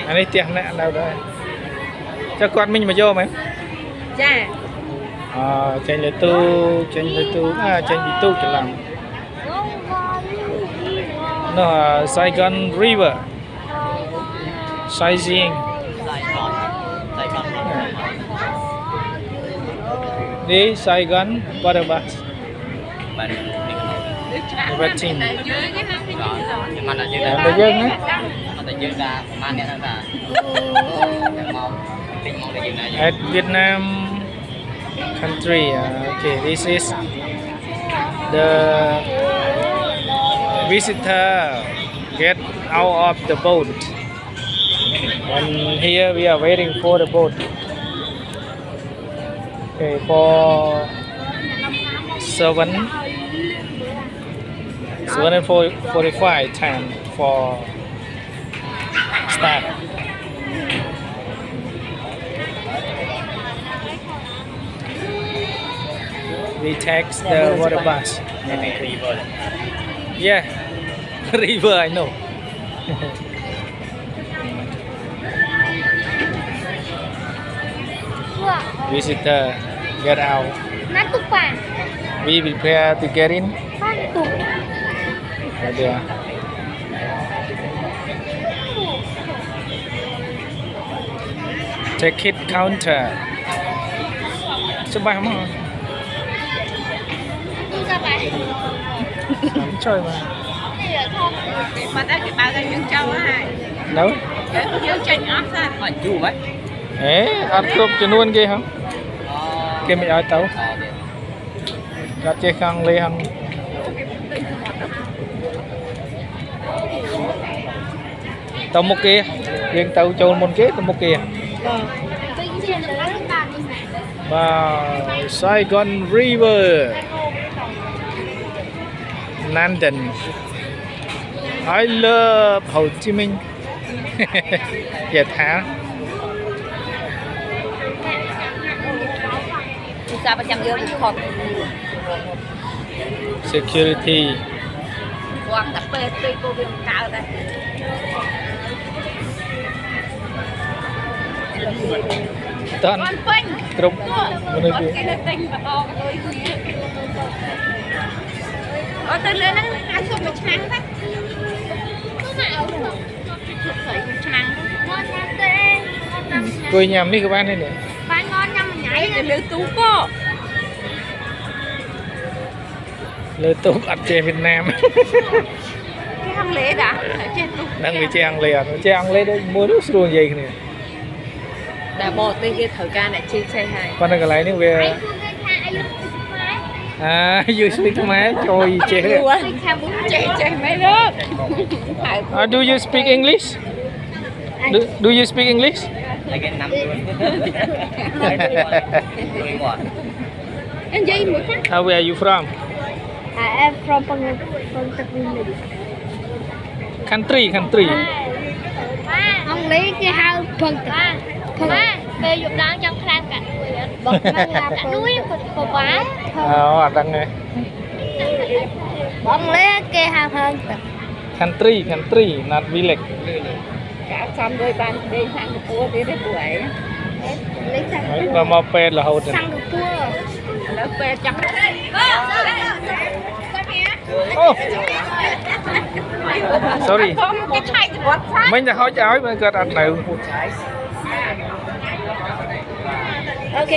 anh ấy tiền nè đâu đây cho con mình mà vô mày Dạ. tranh lấy tu tranh bị tu chỉ làm nó Saigon River sightseeing đi Saigon water bus vật trình bây giờ nhé at Vietnam country. Okay, this is the visitor get out of the boat, and here we are waiting for the boat. Okay, for 7:45 time for start. We take the water bus. Yeah, river I know. Visitor get out. We prepare to get in. Right there. Ticket counter. Sebab mana? Chơi mà. Mà ta cái bao nhiêu châu á? Đâu? Nhiêu trình áp ra. Mà chú vậy? Ăn cơm cho nuôn kia không? Kia mình ở tàu. Gạt chơi khang lê hăng. Tàu một kia, riêng tàu châu một kia, tàu một kia. Và Saigon River, London. I love Hồ Chí Minh. Dạ thả. Security. Quang tập về tôi cô viên cao đây. Tân trục bên kia. Tôi lên nó ăn xong một chăng đấy. Cười nhầm đi các bạn đây nè. Bán ngon nha mình nhảy để lừa tú cô. Lừa tú ăn chè Việt Nam. Cái hăng lễ đã. Đang bị chè ăn lê đấy mua nước luôn gì nè. Đã bỏ tới cái thời gian này chơi chơi hay. Con đang lại nữa về. You speak Khmer, trời chè. Chơi mấy nước. Do you speak English? Do you speak English? Where are you from? I am from Philippines. Country. Ông lấy cái hao phần về dục đang trong khăn cả núi của quá Đang nghe. ông lấy cái hao hơn Country, not village. Cả xong rồi bạn đi sang cái cua đi đấy tuổi. Mà moped là hậu sang được cua Lớp về chắc. Oh. Sorry. Mình đã hỏi cháu mà có đặt nào. Ok.